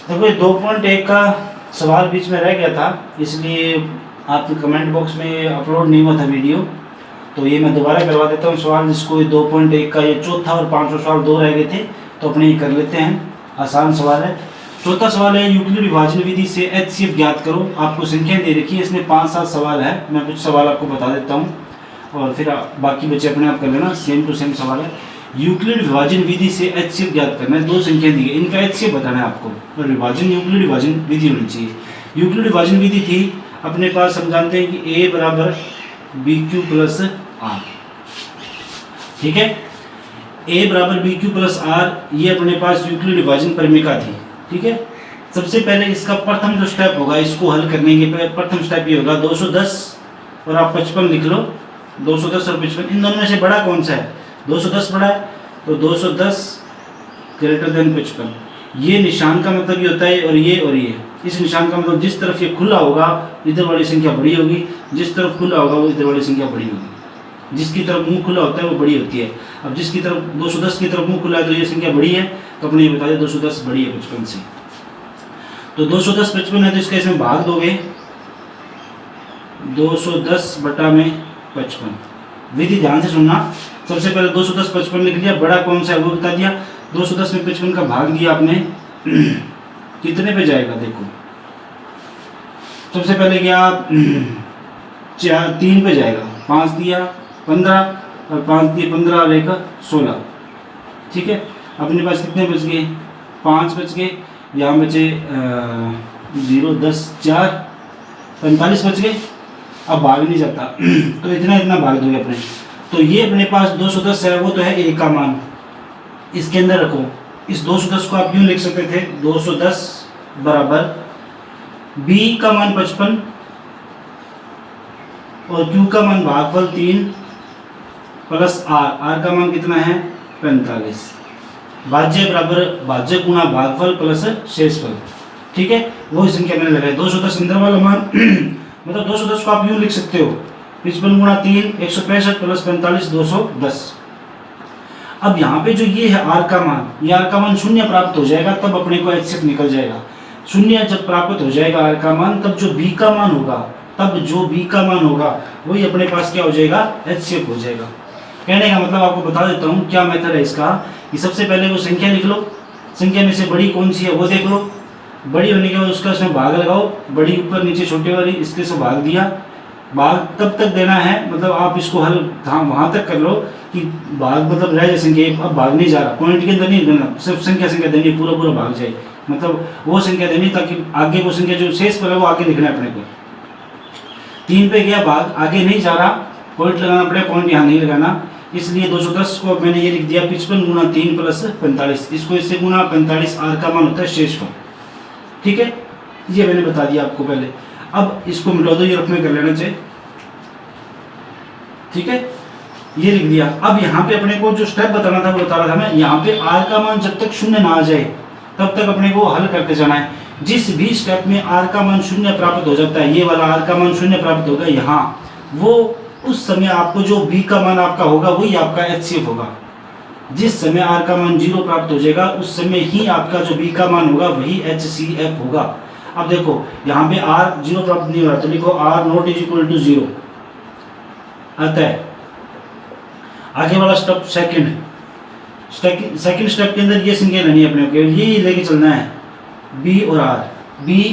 देखो ये 2.1 का सवाल बीच में रह गया था, इसलिए आपके कमेंट बॉक्स में अपलोड नहीं हुआ था वीडियो, तो ये मैं दोबारा करवा देता हूँ सवाल, जिसको ये 2.1 का ये चौथा और पांचवा सवाल दो रह गए थे, तो अपने ये कर लेते हैं। आसान सवाल है। चौथा सवाल है, यूक्लिड विभाजन विधि से HCF ज्ञात करो। आपको संख्या दे रखी है, इसमें 5-7 सवाल है, मैं कुछ सवाल आपको बता देता हूँ और फिर बाकी बच्चे अपने आप कर लेना। सेम टू सेम सवाल है। यूक्लिड विभाजन विधि से HCF ज्ञात करना है। दो संख्या दी है, इनका HCF बताना है आपको, और विभाजन यूक्लिड विभाजन विधि होनी चाहिए। यूक्लिड विभाजन विधि थी अपने पास, हम जानते हैं कि A बराबर BQ प्लस R, ठीक है। A बराबर BQ प्लस R, ये अपने पास यूक्लिड विभाजन परिमेका थी, ठीक है। सबसे पहले इसका प्रथम जो स्टेप होगा, इसको हल करने के प्रथम स्टेप ये होगा 210 और आप 55 लिख लो। 210 और 55, इन दोनों में से बड़ा कौन सा है? 210 बड़ा है, तो 210 ग्रेटर देन 55। ये निशान का मतलब ये होता है, और ये इस निशान का मतलब जिस तरफ ये खुला होगा इधर वाली संख्या बड़ी होगी, जिस तरफ खुला होगा वो इधर वाली संख्या बड़ी होगी। जिसकी तरफ मुंह खुला होता है वो बड़ी होती है। अब जिसकी तरफ 210 की तरफ मुंह खुला है तो ये संख्या बड़ी है, तो अपने ये बता दें 210 बड़ी है 55 से। तो 210 55 है, तो इसका इसमें भाग दोगे 210 बटा में 55। विधि ध्यान से सुनना। सबसे पहले 210 55 लिख लिया, बड़ा कौन सा है वो बता दिया। 210 में 55 का भाग दिया आपने, कितने पे जाएगा देखो। सबसे पहले क्या 3 पे जाएगा, 5 दिया 15 और 5 दिए 15 और 1 16, ठीक है। अपने पास कितने बच गए? 5 बच गए, यहाँ बचे 0 10 4 45 बच गए। अब भाग नहीं जाता तो इतना भाग दोगे अपने। तो ये अपने पास 210 है, वो तो है A का मान, इसके अंदर रखो। इस 210 को आप यूँ लिख सकते थे, 210 बराबर B का मान 55 और Q का मान भागफल 3 प्लस R का मान कितना है 45। भाज्य बराबर भाज्य गुणा भागफल प्लस शेषफल, ठीक है। वही संख्या मैंने लगाई 210 अंदर वाला मान मतलब 210 को आप यूँ लिख सकते हो, 55 गुणा 3 165 प्लस 45 210। अब यहाँ पे जो ये है R का मान, ये R का मान शून्य प्राप्त हो जाएगा, तब अपने को HCF निकल जाएगा। शून्य जब प्राप्त हो जाएगा R का मान, तब जो B का मान होगा वही अपने पास क्या हो जाएगा, HCF हो जाएगा। कहने का मतलब आपको बता देता हूँ क्या मेथड है इसका, कि सबसे पहले वो संख्या लिख लो, संख्या में से बड़ी कौन सी है वो देख लो, बड़ी होने के बाद उसका इसमें भाग लगाओ, बड़ी ऊपर नीचे छोटे वाली, इसके से भाग दिया। भाग तब तक देना है, मतलब आप इसको हल वहाँ तक कर लो कि भाग मतलब रह जाए संख्या, अब भाग नहीं जा रहा, पॉइंट के अंदर नहीं देना, सिर्फ संख्या देनी, पूरा भाग जाए, मतलब वो संख्या देनी ताकि आगे वो संख्या जो शेष पर है वो आगे लिखना है अपने को। 3 पे गया भाग, आगे नहीं जा रहा, पॉइंट लगाना पड़ेगा, पॉइंट यहाँ नहीं लगाना, इसलिए 210 को मैंने ये लिख दिया 55 गुणा 3 प्लस 45, इसको इससे गुणा 45 R का मान होता है शेषफल, ठीक है। ये मैंने बता दिया आपको पहले। अब इसको मिटा दो, ये रफ में कर लेना चाहिए, ठीक है। ये लिख दिया। अब यहाँ पे अपने को जो स्टेप बताना था वो बता रहा था मैं, यहाँ पे R का मान जब तक शून्य ना आ जाए तब तक अपने को हल करते जाना है। जिस भी स्टेप में R का मान शून्य प्राप्त हो जाता है, ये वाला R का मान शून्य प्राप्त होगा यहाँ, वो उस समय आपको जो B का मान आपका होगा वही आपका HCF होगा। जिस समय R का मान 0 प्राप्त हो जाएगा उस समय ही आपका जो B का मान होगा वही HCF होगा। अब देखो यहाँ पे R 0 प्राप्त नहीं हो रहा, तो लिखो R naught is equal to 0। अतः आगे वाला स्टेप सेकंड स्टेप के अंदर ये संख्या लेनी है अपने को, ये लेके चलना है B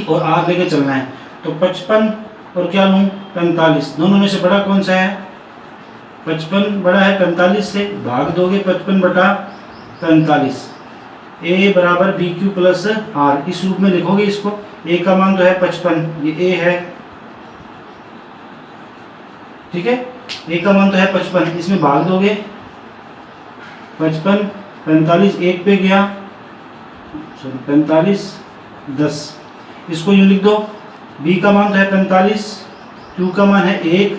और R लेके चलना है। तो 55 और क्या लूँ 45, दोनों में से बड़ा कौन सा है? 55 बड़ा है 45 से, भाग दोगे 55 बटा 45। A बराबर BQ प्लस R, इस रूप में लिखोगे इसको। A का मान तो है 55, ये A है, ठीक है। A का मान तो है 55, इसमें भाग दोगे 55 45, 1 पे गया 45 10, इसको यूँ लिख दो। B का मान तो है 45, Q का मान है 1,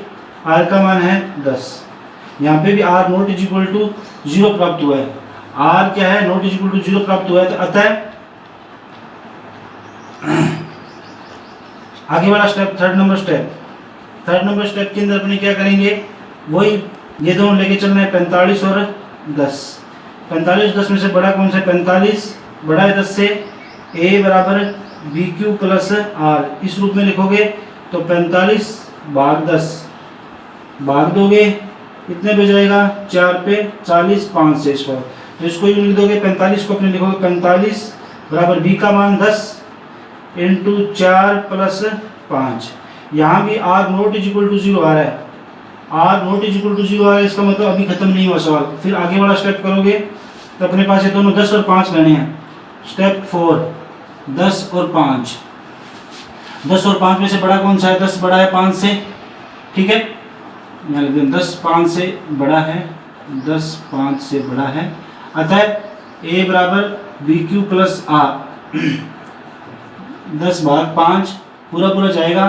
R का मान है 10। यहाँ पे भी R naught is equal to 0 प्राप्त हुआ है। R क्या है? नॉट इज इक्वल टू 0 प्राप्त हुआ है, तो अतः आगे वाला स्टेप थर्ड नंबर स्टेप के अंदर अपने क्या करेंगे, वही ये दोनों लेके चलना है 45 और 10। 45 10 में से बड़ा कौन सा है? 45 बड़ा है 10 से, ए बराबर बी क्यू प्लस आर, इस रूप में लिखोगे तो 45 भाग 10 भाग दोगे कितने पे जाएगा 4 पे 40 5 से इस पर, तो इसको यूँ लिख दोगे 45 को अपने लिखोगे 45 बराबर बी का मान 10 इंटू 4 प्लस 5। यहाँ भी R naught is equal to 0 आ रहा है, R naught is equal to 0 आ रहा है, इसका मतलब अभी खत्म नहीं हुआ सवाल। फिर आगे वाला स्टेप करोगे तो अपने पास ये दोनों 10 और 5 लेने हैं। स्टेप 4 10 और 5, 10 और 5 में से बड़ा कौन सा है? 10 बड़ा है 5 से, ठीक है, यहाँ लिख दें 10 5 से बड़ा है, 10 5 से बड़ा है, अतः ए बराबर बी क्यू प्लस आर 10 भाग 5 पूरा पूरा जाएगा,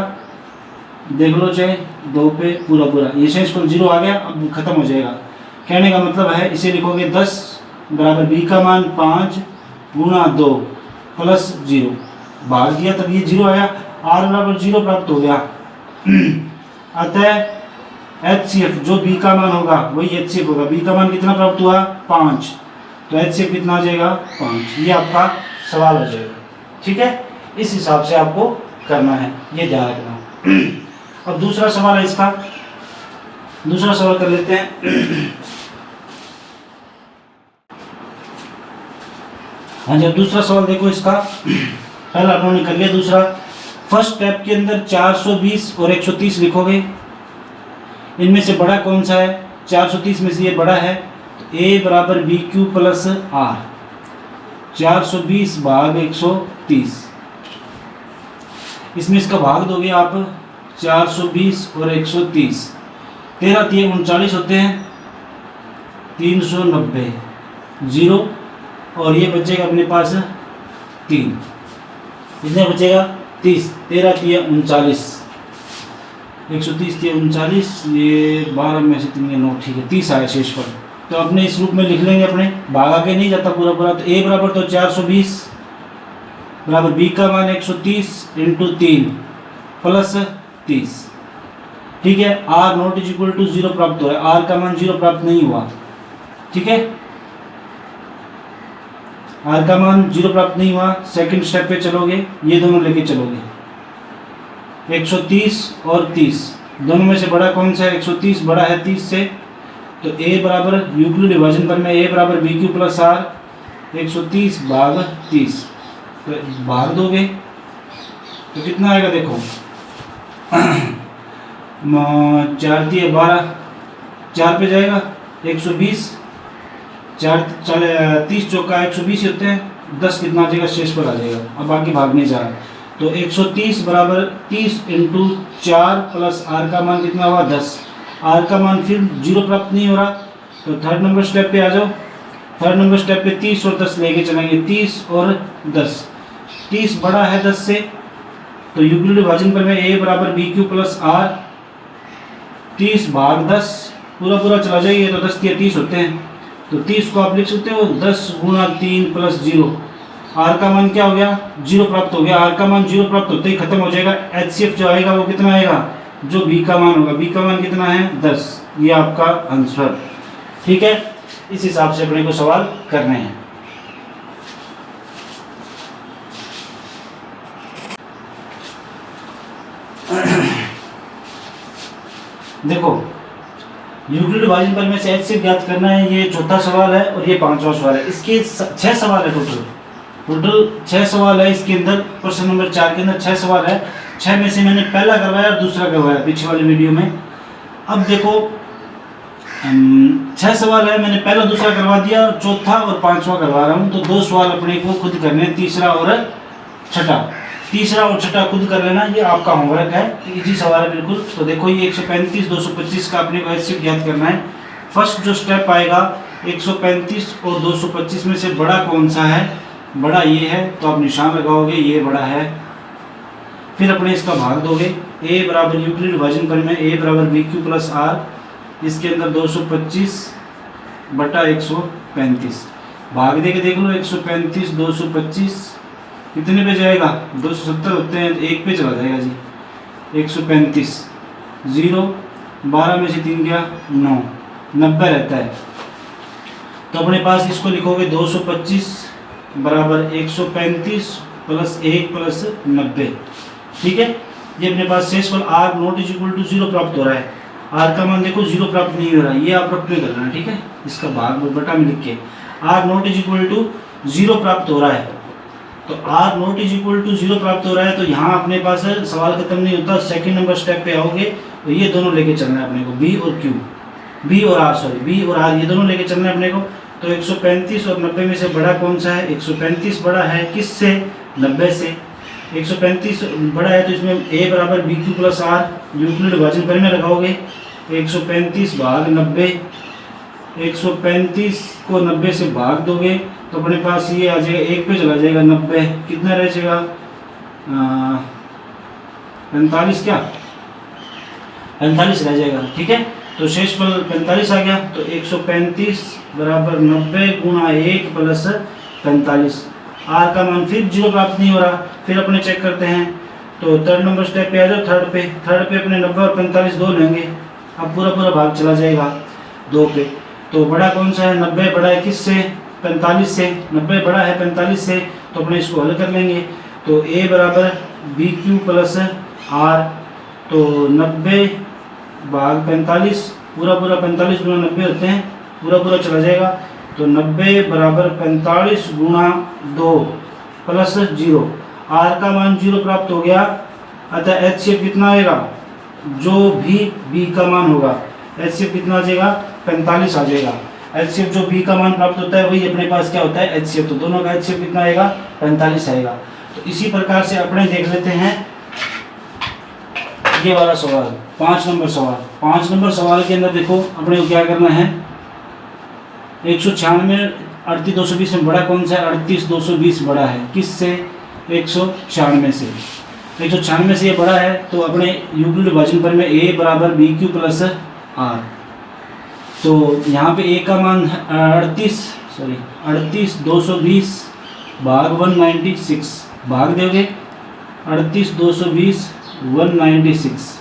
देख लो चाहे 2 पे पूरा पूरा, ये शेष पर 0 आ गया, अब खत्म हो जाएगा। कहने का मतलब है इसे लिखोगे 10 बराबर बी का मान 5 गुणा 2 प्लस 0 भाग दिया, तब ये 0 आया, आर बराबर 0 प्राप्त हो गया। अतः HCF जो बी का मान होगा वही HCF होगा। बी का मान कितना प्राप्त हुआ 5, तो HCF कितना आ जाएगा 5। ये आपका सवाल हो जाएगा, ठीक है, इस हिसाब से आपको करना है, ये ध्यान रखना। अब दूसरा सवाल है इसका, दूसरा सवाल कर लेते हैं। हाँ जी, दूसरा सवाल देखो इसका, पहला आपने कर लिया, दूसरा फर्स्ट स्टेप के अंदर 420 और 130 लिखोगे, इनमें से बड़ा कौन सा है? 430 में से ये बड़ा है, तो ए बराबर बी क्यू प्लस आर 420 भाग 130, इसमें इसका भाग दोगे आप 420 और 130, 13 3 39 होते हैं, 390 0, और ये बचेगा अपने पास 3, कितने बचेगा 30, 13 3 39, 130 3 39, ये 12 में से 3 9, ठीक है 30 आया शेष पर। तो अपने इस रूप में लिख लेंगे, अपने भाग आगे नहीं जाता पूरा पूरा, तो ए बराबर तो 420 बराबर बी का मान 130 इंटू 3 प्लस 30, ठीक है, R naught is equal to 0 प्राप्त हो रहा है, आर का मान 0 प्राप्त नहीं हुआ, ठीक है, आर का मान 0 प्राप्त नहीं हुआ। सेकंड स्टेप पे चलोगे, ये दोनों लेके चलोगे, 130 और 30 दोनों में से बड़ा कौन सा है? 130 बड़ा है 30 से, तो ए बराबर यूक्लिड विभाजन पर में ए बराबर बी क्यू प्लस आर 130 भाग 30, तो भाग दोगे तो कितना आएगा देखो 4 3 12, 4 पे जाएगा 120, 4 30 चौका 120 होते हैं, 10 कितना आ जाएगा शेष पर आ जाएगा, अब बाकी भाग नहीं जा रहा, तो 130 बराबर 30 इंटू 4 प्लस आर का मान कितना हुआ 10, आर का मान फिर 0 प्राप्त नहीं हो रहा, तो थर्ड नंबर स्टेप पे आ जाओ। थर्ड नंबर स्टेप पे 30 और 10 लेके चलेंगे, 30 और 10, 30 बड़ा है 10 से, तो यूक्लिड विभाजन पर में ए बराबर बी क्यू प्लस आर 30 भाग 10 पूरा पूरा चला जाइए, तो 10 3 30 होते हैं, तो 30 को आप लिख सकते हो 10 गुणा 3 प्लस 0, आर का मान क्या हो गया 0 प्राप्त हो गया, आर का मान 0 प्राप्त होते ही खत्म हो जाएगा। HCF जो आएगा वो कितना आएगा? जो बी का मान होगा, बी का मान कितना है 10, ये आपका आंसर, ठीक है, इस हिसाब से अपने को सवाल करने हैं। देखो यूक्लिड विभाजन पर में से HCF ज्ञात करना है, ये चौथा सवाल है और ये पांचवा सवाल है, इसके 6 सवाल है टोटल 6 सवाल है इसके अंदर। क्वेश्चन नंबर 4 के अंदर 6 सवाल है, 6 में से मैंने पहला करवाया और दूसरा करवाया पीछे वाली वीडियो में। अब देखो 6 सवाल है, मैंने पहला दूसरा करवा दिया, चौथा और पांचवा करवा रहा हूँ, तो 2 सवाल अपने को खुद करने, तीसरा और छठा, तीसरा और छठा खुद कर लेना, ये आपका होमवर्क है, इजी सवाल है बिल्कुल। तो देखो ये 135 225 का अपने को HCF ज्ञात करना है। फर्स्ट जो स्टेप आएगा 135 और 225 में से बड़ा कौन सा है? बड़ा ये है, तो आप निशान लगाओगे ये बड़ा है, फिर अपने इसका भाग दोगे, ए बराबर यूक्लिड विभाजन पर में ए बराबर बी क्यू प्लस आर, इसके अंदर 225 बटा 135 भाग दे के देख लो, 135 225 कितने पे जाएगा? 270 होते हैं, एक पे चला जाएगा जी, 135 0, 12 में से 3 गया 9, 90 रहता है। तो अपने पास इसको लिखोगे 225 बराबर 135 प्लस 1 प्लस 90। ठीक है, ये अपने पास शेषफल r naught is equal to 0 प्राप्त हो रहा है। r का मान देखो 0 प्राप्त नहीं हो रहा है, ये आप रट में कर लेना। ठीक है, इसका भाग बटा में लिख के r naught is equal to 0 प्राप्त हो रहा है। तो r naught is equal to 0 प्राप्त हो रहा है, तो यहाँ अपने पास सवाल खत्म नहीं होता, सेकंड नंबर स्टेप पे आओगे तो ये दोनों लेके चलना है अपने को, b और q, b और r ये दोनों लेके चलना है अपने को। तो 135 और 90 में से बड़ा कौन सा है? 135 बड़ा है किससे? 90 से। 135 बड़ा है तो इसमें a बराबर B Q plus R Euclid विभाजन परिमेय लगाओगे। 135 भाग 90, 135 को 90 से भाग दोगे तो अपने पास ये आ जाएगा, एक पे चला जाएगा 90, कितना रह जाएगा? 45, क्या 45 रह जाएगा। ठीक है, तो शेषफल 45 आ गया। तो 135 बराबर 90 गुणा 1 प्लस 45। आर का मान फिर 0 प्राप्त नहीं हो रहा, फिर अपने चेक करते हैं। तो थर्ड नंबर स्टेप पे आ जाओ, थर्ड पे अपने 90 और 45 दो लेंगे। अब पूरा भाग चला जाएगा 2 पे। तो बड़ा कौन सा है? 90 बड़ा है किससे? 45 से। 90 बड़ा है 45 से, तो अपने इसको हल कर लेंगे। तो a बराबर बी क्यू प्लस आर, तो 90 भाग 45, पूरा 45 गुणा 90 होते हैं, पूरा चला जाएगा। तो 90 बराबर 45 गुणा 2 प्लस 0। आर का मान 0 प्राप्त हो गया, अतः HCF कितना आएगा? जो भी b का मान होगा, HCF कितना आ जाएगा? 45 आ जाएगा। HCF जो b का मान प्राप्त होता है वही अपने पास क्या होता है? HCF। तो दोनों का HCF कितना आएगा? 45 आएगा। तो इसी प्रकार से अपने देख लेते हैं ये वाला सवाल, 5 नंबर सवाल। 5 नंबर सवाल के अंदर देखो अपने को क्या करना है। 196 38220 में बड़ा कौन सा है? 38220 बड़ा है किससे? 196 से। 196 से ये बड़ा है, तो अपने यूक्लिड विभाजन परिमेय a बराबर बी क्यू प्लस आर। तो यहाँ पे a का मान 38220 भाग 196 भाग दोगे 38220 196।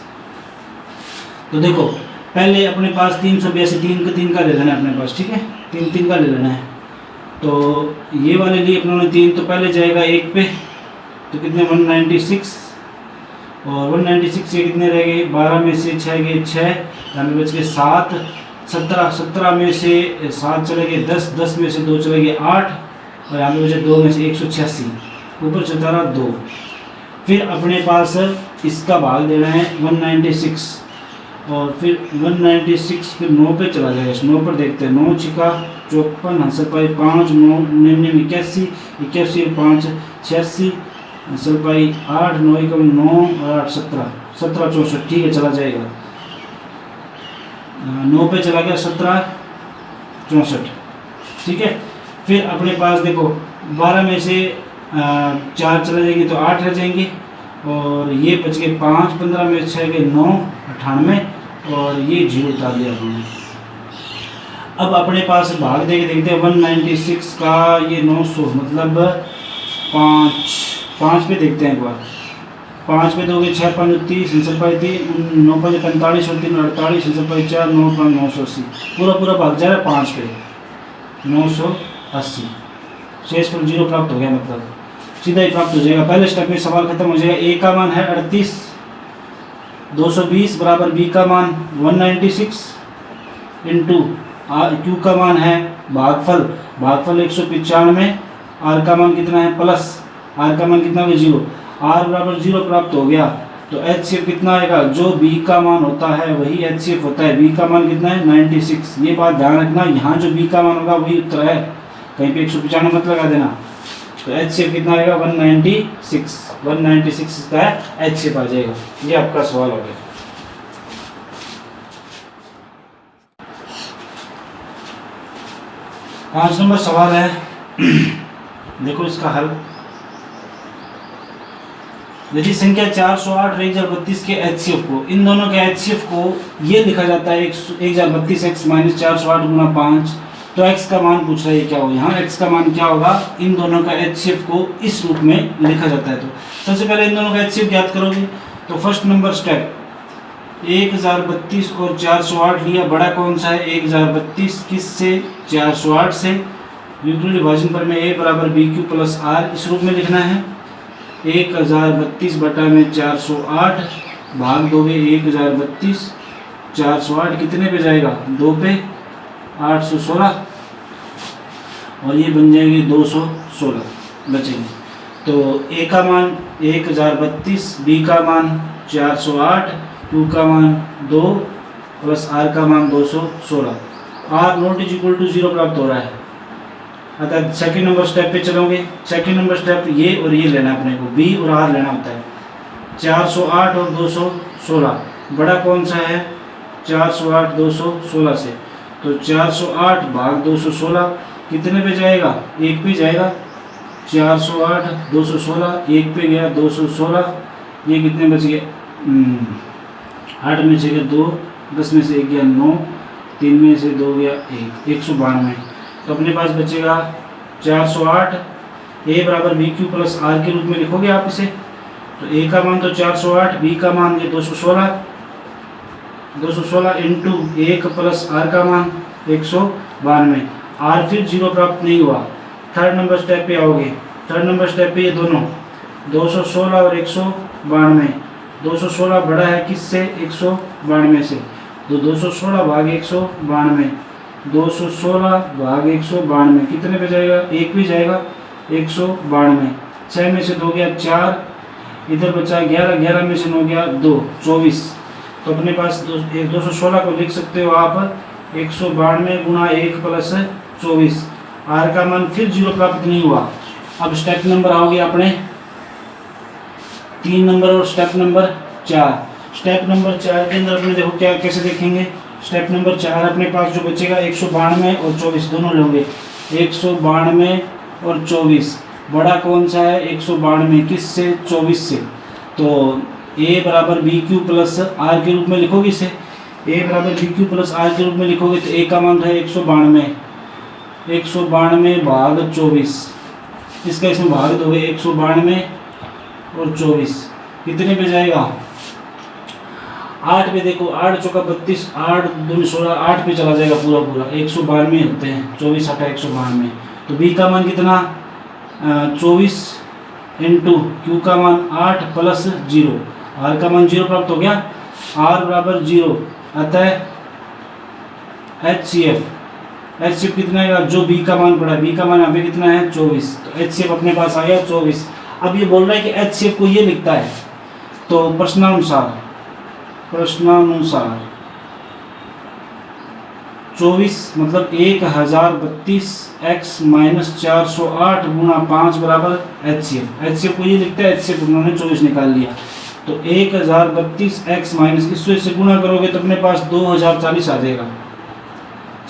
तो देखो पहले अपने पास 382 3 का ले लेना है अपने पास। ठीक है, 3 का ले लेना है। तो ये वाले लिए अपने 3, तो पहले जाएगा 1 पे, तो कितने? 196, और 196 ये कितने रह गए? 12 में से 6 गए 6, यहाँ में बच गए 7, 17 में से 7 चले गए 10 में से 2 चले गए 8, और यहाँ पे बचे 2 में से 186, ऊपर चलता रहा 2। फिर अपने पास इसका भाग देना है 196, और फिर 196 फिर 9 पे चला जाएगा। 9 पर देखते हैं, 9 छिका 54, हंसर पाई 5, 9 81, 81 और 5 86, हंसर पाई 8, 9 एकम 9 और 8 17, 17 64। ठीक है, चला जाएगा। 9 पे चला गया 17 64। ठीक है, फिर अपने पास देखो 12 में से 4 चला जाएंगे तो 8 रह जाएंगे, और ये बच गए 5, 15 में 6 गए 9 98, और ये 0 उतार दिया हमने। अब अपने पास भाग देके देखते हैं 196 का ये 900 मतलब 5 पे देखते हैं एक बार। 5 पे दोगे 6 5 30, हंसर पाई 3, 9 5 45 और 3 48, हंसर पाई 4, 9 5 980। पूरा भाग जा रहा है 5 पे, 980। शेषफल 0 प्राप्त हो गया, मतलब सीधा ही प्राप्त हो जाएगा। पहले स्टेप में सवाल खत्म हो जाएगा। a का मान है 38220 बराबर b का मान 196 इंटू q का मान है भागफल 195, r का मान कितना है? प्लस r का मान कितना है? 0। r बराबर 0 प्राप्त हो गया, तो HCF कितना आएगा? जो b का मान होता है वही HCF होता है। b का मान कितना है? 96। ये बात ध्यान रखना, यहाँ जो b का मान होगा वही उत्तर है, कहीं पे 195 मत लगा देना। तो HCF कितना आएगा? 196 का HCF आ जाएगा। ये आपका सवाल हो गया। पाँच नंबर सवाल है, देखो इसका हल। यदि संख्या 408 और 1032 के HCF को, इन दोनों के HCF को ये लिखा जाता है 1032x माइनस 408 गुना 5, तो x का मान पूछ रहा है क्या होगा? यहाँ x का मान क्या होगा? इन दोनों का HCF को इस रूप में लिखा जाता है। तो सबसे पहले इन दोनों का HCF ज्ञात करोगे। तो फर्स्ट नंबर स्टेप 1032 और 408 लिया, बड़ा कौन सा है? 1032 किससे? 408 से। यूक्लिड विभाजन पर में a बराबर बी क्यू प्लस आर इस रूप में लिखना है। 1032 बटा में 408 भाग दोगे 1032, 408 कितने पे जाएगा, 2 पे, 816 और ये बन जाएंगे 216 बचेंगे। तो ए का मान 1032, बी का मान 408, क्यू का मान 2 प्लस आर का मान 216। R naught is equal to 0 प्राप्त हो रहा है। अतः सेकंड नंबर स्टेप पे चलोगे। सेकंड नंबर स्टेप ये और ये लेना अपने को, बी और आर लेना होता है। 408 और 216 बड़ा कौन सा है, 408 216 से, तो 408 भाग 216 कितने पे जाएगा, 1 पे जाएगा। 408 216 1 पे गया 216, ये कितने बच गए, 8 में से गया 2, 10 में से 1 गया 9, 3 में से 2 गया 1, 192। तो अपने पास बचेगा 408। ए बराबर बी क्यू प्लस आर के रूप में लिखोगे आप इसे। तो ए का मान तो 408, बी का मान ये 216 इंटू 1 प्लस आर का मान 192। आर फिर 0 प्राप्त नहीं हुआ। थर्ड नंबर स्टेप पे आओगे। थर्ड नंबर स्टेप पे ये दोनों 216 और 192, 216 बड़ा है किससे, 192 से, तो 216 भाग 192, 216 भाग 192 कितने पे जाएगा, 1 पे जाएगा, 192। 6 में से 2 गया 4, इधर बचा 11, 11 में से 9 गया 2, 24। तो अपने पास 216 को लिख सकते हो आप 192 गुणा 1 प्लस 24। आर का मान फिर 0 प्राप्त नहीं हुआ। अब स्टेप नंबर आओगे अपने 3 नंबर और स्टेप नंबर 4। स्टेप नंबर 4 के अंदर अपने देखो क्या कैसे देखेंगे। स्टेप नंबर 4 अपने पास जो बचेगा 192 और 24 दोनों लोगे। 192 और 24 बड़ा कौन सा है, 192 किस से, 24 से। तो ए बराबर बी क्यू प्लस आर के रूप में लिखोगे इसे। ए बराबर बी क्यू प्लस आर के रूप में लिखोगे तो ए का मान है 192 भाग 24, इसका इसमें भाग दोगे 192 और 24 कितने पे जाएगा, 8 पे। देखो 8 चौका 32, 8 दूनी 16, 8 पे चला जाएगा पूरा पूरा, 192 होते हैं, 24 8 192। तो बी का मान कितना, 24 इंटू क्यू का मान 8 प्लस 0, आर का मान 0 प्राप्त हो गया। आर बराबर 0, अतः एच कितना आएगा, जो बी का मान पड़ा है, बी का मान यहाँ पे कितना है 24, तो एच अपने पास आ गया 24। अब ये बोल रहा है कि एच को ये लिखता है, तो प्रश्नानुसार 24 मतलब 1032 x माइनस 408 गुणा 5 बराबर एच को ये लिखता है। एच उन्होंने 24 निकाल लिया। तो 1032 x माइनस इससे से गुणा करोगे तो अपने पास 2040 आ जाएगा।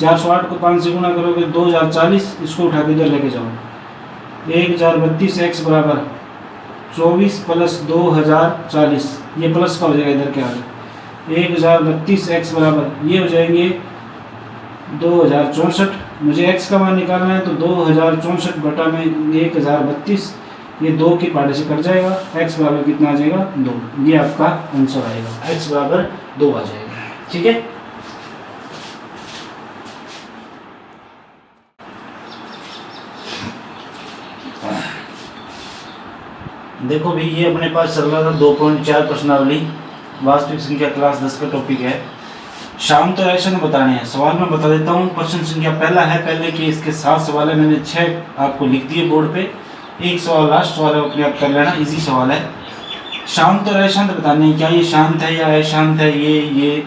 408 को 5 से गुणा करोगे 2040, इसको उठा के इधर लेके जाओ। 1032 x बराबर 24 प्लस 2040, ये प्लस का हो जाएगा इधर के आगे। 1032 x बराबर ये हो जाएंगे 2064। मुझे x का मान निकालना है तो 2064 बटा में 1032, ये 2 के पार्टे से कट जाएगा। x बराबर कितना आ जाएगा, 2। ये आपका आंसर आएगा, x बराबर 2 आ जाएगा। ठीक है। देखो भाई ये अपने पास चल रहा था 2.4 प्रश्नावली, वास्तविक संख्या क्लास 10 का टॉपिक है। शाम तो रिएक्शन बताने हैं। सवाल मैं बता देता हूँ। प्रश्न संख्या पहला है, पहले कि इसके 7 सवाल है, मैंने 6 आपको लिख दिए बोर्ड पे। एक सवाल लास्ट सवाल है, अपने आप कर लेना, इजी सवाल है। शांत और अशांत बताने हैं, क्या ये शांत है या अशांत है, ये।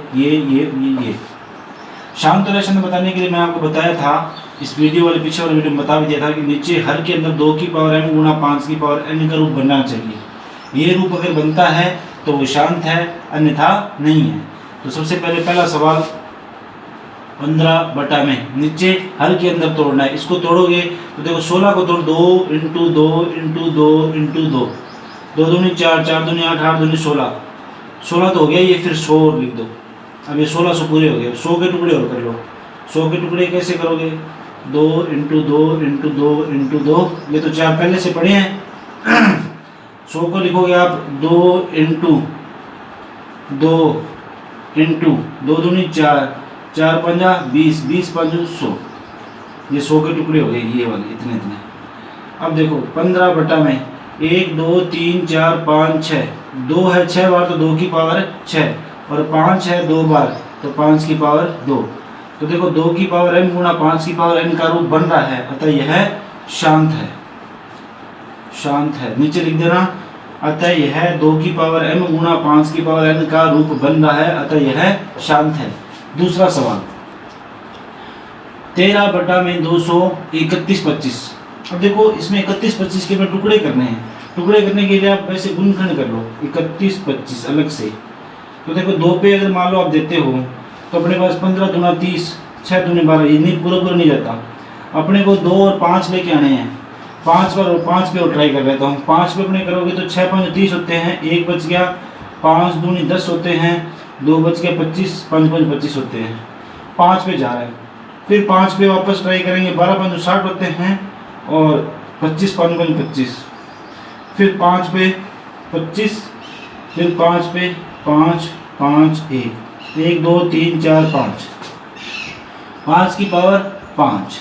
शांत और अशांत बताने के लिए मैं आपको बताया था, इस वीडियो वाले पीछे वाले वीडियो में बता भी दिया था कि नीचे हर के अंदर 2 की पावर m गुणा 5 की पावर n का रूप बनना चाहिए। ये रूप अगर बनता है तो वो शांत है, अन्यथा नहीं है। तो सबसे पहला सवाल 15 बटा में, नीचे हर के अंदर तोड़ना है। इसको तोड़ोगे तो देखो 16 को तोड़, 2 इंटू 2 इंटू 2 इंटू 2, 2 दूनी 4, 4 दूनी 8, 8 दूनी 16, 16 तो हो गया। ये फिर 100 और लिख दो। अब ये 1600 पूरे हो गए। 100 के टुकड़े और कर लो। 100 के टुकड़े कैसे करोगे, 2 इंटू 2 इंटू 2 इंटू 2, ये तो 4 पहले से पढ़े हैं। 100 को लिखोगे आप 2 इंटू 2 इंटू 2 दूनी 4, 4 पंजा 20, 20 5 100, ये 100 के टुकड़े हो गए ये वाले, इतने। अब देखो 15 बटा में 1 2 3 4 5 6, 2 है 6 बार तो 2 की पावर 6, और 5 है 2 बार तो 5 की पावर 2। तो देखो 2 की पावर m गुणा 5 की पावर n का रूप बन रहा है, अतः यह शांत है, शांत है। नीचे लिख देना, अतः यह 2 की पावर m गुणा 5 की पावर n का रूप बन रहा है, अतः यह शांत है। दूसरा सवाल 13/231 अब देखो इसमें 31/25 के टुकड़े करने हैं। टुकड़े करने के लिए आप वैसे गुणनखंड कर लो, 31/25 अलग से। तो देखो 2 पे अगर मान लो आप देते हो तो अपने पास 15 दूना 30, 6 दूनी 12, ये नहीं पूरा नहीं जाता। अपने को 2 और 5 लेके आने हैं। 5 पर और 5 पे और ट्राई कर लेता हूँ। 5 पे अपने करोगे तो 6 5 30 होते हैं, 1 बच गया, 5 दूनी 10 होते हैं, 2 बच गया 25, 5 5 25 होते हैं। 5 पे जा रहा है, फिर 5 पे वापस ट्राई करेंगे, 12 5 60 होते हैं, और 25 5 5 25, फिर 5 पे 25, फिर 5 पे 5 5 1 1 2 3 4 5, 5 की पावर 5,